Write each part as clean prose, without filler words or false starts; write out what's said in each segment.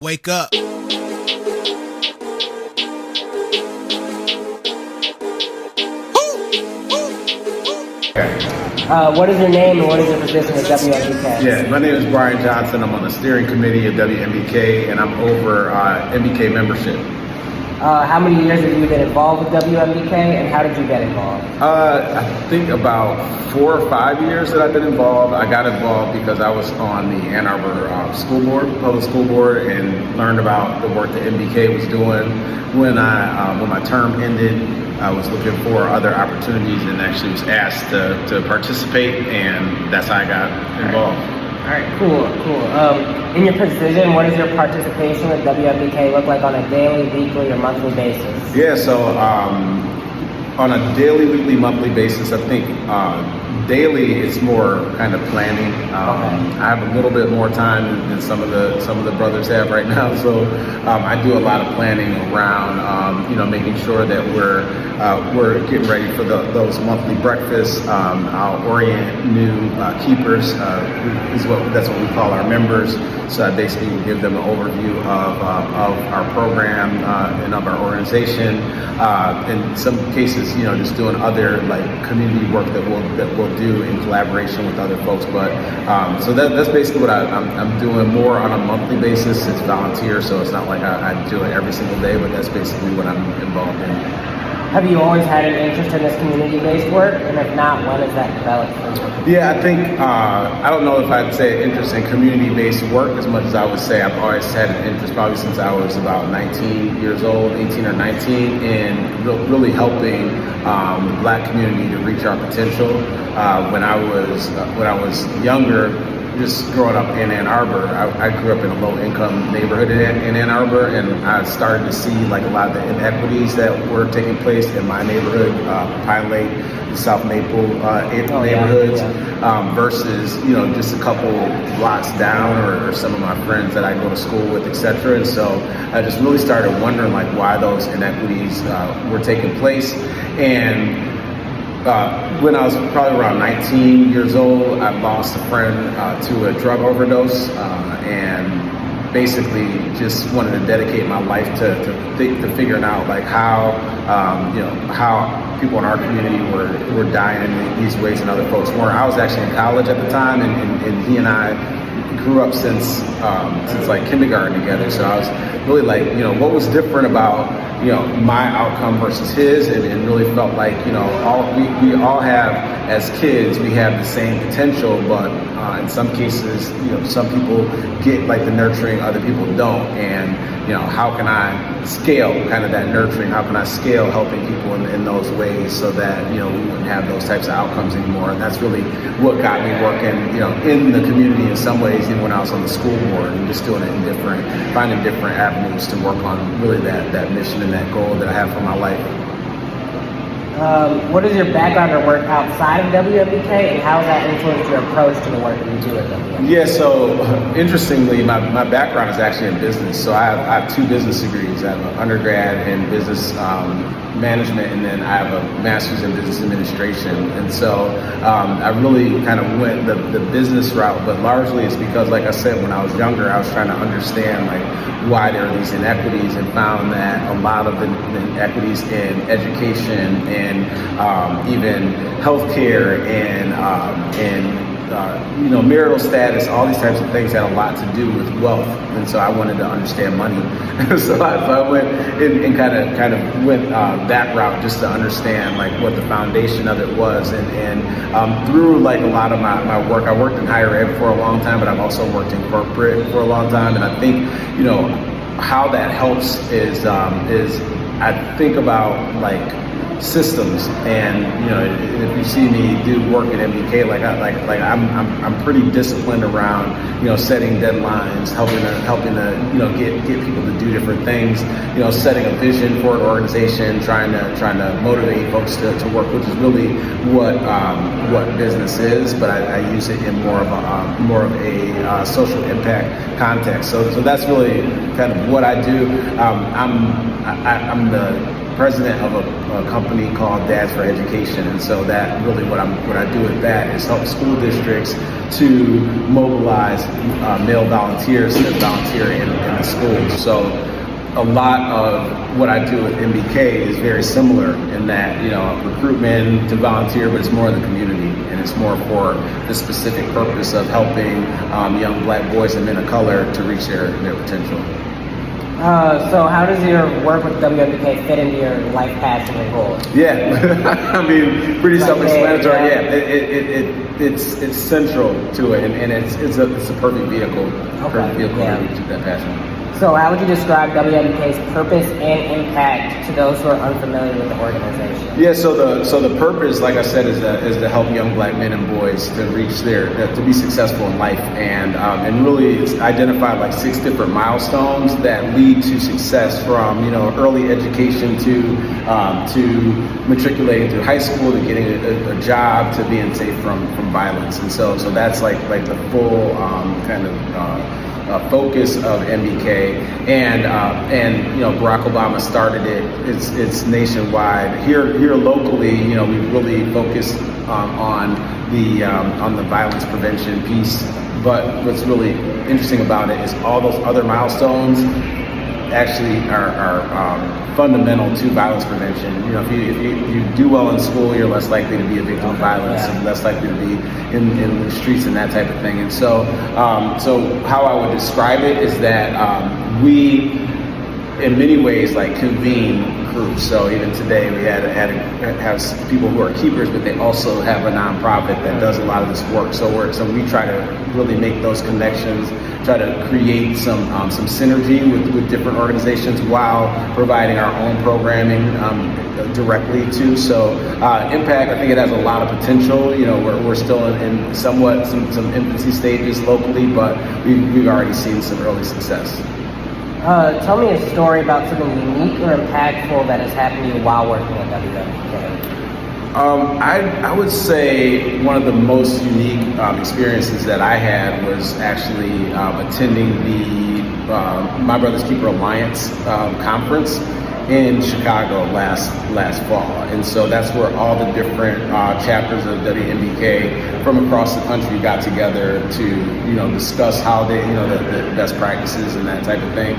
Wake up. What is your name and what is your position at WMBK? Yeah, my name is Bryan Johnson. I'm on the steering committee of WMBK, and I'm over MBK membership. How many years have you been involved with WMBK, and how did you get involved? I think about 4 or 5 years that I've been involved. I got involved because I was on the Ann Arbor school board, public school board, and learned about the work that MBK was doing. When my term ended, I was looking for other opportunities and actually was asked to participate, and that's how I got involved. All right, cool. In your position, what does your participation with WMBK look like on a daily, weekly, or monthly basis? Yeah, so on a daily, weekly, monthly basis, I think daily it's more kind of planning. I have a little bit more time than some of the brothers have right now, so I do a lot of planning around making sure that we're getting ready for those monthly breakfasts. I'll orient new keepers, that's what we call our members. So I basically give them an overview of our program and of our organization. In some cases, just doing other like community work that we'll do in collaboration with other folks. But so that's basically what I'm doing more on a monthly basis. It's volunteer, so it's not like I do it every single day, but that's basically what I'm involved in. Have you always had an interest in this community-based work? And if not, when has that developed for you? Yeah, I think, I don't know if I'd say interest in community-based work as much as I would say I've always had an interest, probably since I was about 19 years old, 18 or 19, in really helping the Black community to reach our potential. When I was younger, just growing up in Ann Arbor, I grew up in a low-income neighborhood in Ann Arbor, and I started to see like a lot of the inequities that were taking place in my neighborhood, Pine Lake, the South Maple neighborhoods, versus just a couple blocks down, or some of my friends that I go to school with, etc. And so I just really started wondering like why those inequities were taking place. And when I was probably around 19 years old, I lost a friend to a drug overdose, and basically just wanted to dedicate my life to figuring out like how people in our community were dying in these ways and other folks weren't. I was actually in college at the time, and he and I grew up since like kindergarten together. So I was really like, what was different about my outcome versus his, and really felt like we all have, as kids, we have the same potential, but in some cases some people get like the nurturing, other people don't. And how can I scale kind of that nurturing? How can I scale helping people in those ways so that we wouldn't have those types of outcomes anymore? And that's really what got me working in the community in some ways, even when I was on the school board, and just doing it finding different avenues to work on really that mission and that goal that I have for my life. What is your background or work outside of WMBK, and how has that influenced your approach to the work that you do at WMBK? Yeah, so interestingly, my background is actually in business. So I have 2 business degrees. I have an undergrad in business management, and then I have a master's in business administration. And so I really kind of went the business route, but largely it's because, like I said, when I was younger, I was trying to understand like why there are these inequities, and found that a lot of the inequities in education and even healthcare and marital status, all these types of things had a lot to do with wealth. And so I wanted to understand money. So I went and kind of went that route, just to understand like what the foundation of it was. And through like a lot of my work, I worked in higher ed for a long time, but I've also worked in corporate for a long time. And I think how that helps is I think about like systems, and if you see me do work at MBK, I'm pretty disciplined around setting deadlines, helping to get people to do different things, setting a vision for an organization, trying to motivate folks to work, which is really what business is, but I use it in more of a social impact context. So that's really kind of what I do. I'm the president of a company called Dads for Education, and so that really what I do with that is help school districts to mobilize male volunteers to volunteer in the schools. So a lot of what I do with MBK is very similar in that, recruitment to volunteer, but it's more in the community, and it's more for the specific purpose of helping young Black boys and men of color to reach their potential. So how does your work with WMBK fit into your life passion and goals? Yeah, I mean, pretty self-explanatory. Yeah. It's central to it, and it's a perfect vehicle, to reach that passion. So how would you describe WMBK's purpose and impact to those who are unfamiliar with the organization? Yeah, so the purpose, like I said, is to help young Black men and boys to reach to be successful in life, and really it's identified like 6 different milestones that lead to success, from early education to matriculating through high school, to getting a job, to being safe from violence, and so that's like the full kind of focus of MBK, and Barack Obama started it. It's nationwide. Here locally, we really focus on the violence prevention piece. But what's really interesting about it is all those other milestones actually are fundamental to violence prevention. If you do well in school, you're less likely to be a victim of violence, and less likely to be in the streets and that type of thing. And so how I would describe it is that we, in many ways, like convene groups. So even today we have people who are keepers, but they also have a nonprofit that does a lot of this work. So we try to really make those connections, try to create some synergy with different organizations while providing our own programming directly too. So impact, I think it has a lot of potential. We're still in somewhat some infancy stages locally, but we've already seen some early success. Tell me a story about something unique or impactful that has happened to you while working at WMBK. I would say one of the most unique experiences that I had was actually attending the My Brother's Keeper Alliance conference in Chicago last fall, and so that's where all the different chapters of WMBK from across the country got together to discuss how they the best practices and that type of thing.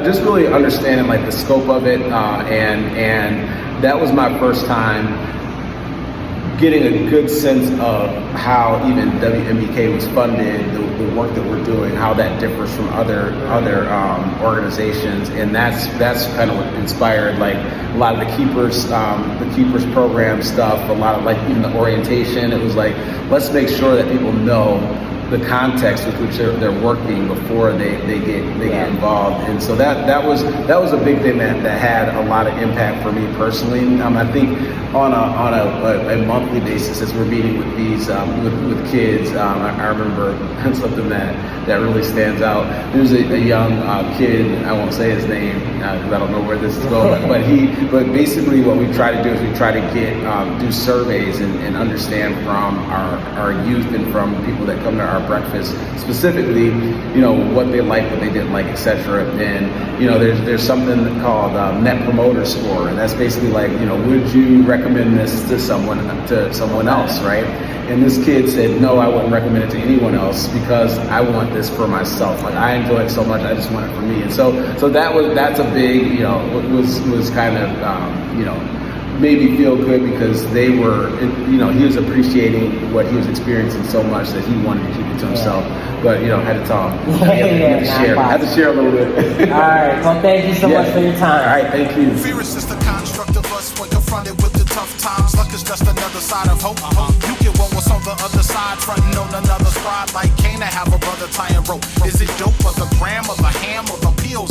Just really understanding like the scope of it, and that was my first time getting a good sense of how even WMBK was funded, the work that we're doing, how that differs from other organizations, and that's kind of what inspired like a lot of the keepers program stuff, a lot of like even the orientation. It was like, let's make sure that people know the context with which they're working before they get involved, and so that was a big thing that had a lot of impact for me personally. I think on a monthly basis, as we're meeting with these with kids, I remember something that really stands out. There's a young kid, I won't say his name because I don't know where this is going, but basically what we try to do is we try to do surveys and understand from our youth and from people that come to our breakfast specifically, what they like, what they didn't like, etc. And there's something called Net Promoter Score, and that's basically like, would you recommend this to someone else, right? And this kid said, no, I wouldn't recommend it to anyone else because I want this for myself. Like, I enjoy it so much, I just want it for me. And so that's a big, was kind of, made me feel good because they were, he was appreciating what he was experiencing so much that he wanted to keep it to himself. But, had to tell him. Had to share a little bit. All right. Well, thank you so much for your time. All right. Thank you. Fear is just the construct of us when confronted with the tough times. Luck is just another side of hope. You get one what's on the other side, fronting on another squad like Cain to have a brother tying rope. Is it dope or the gram or the ham or the peels?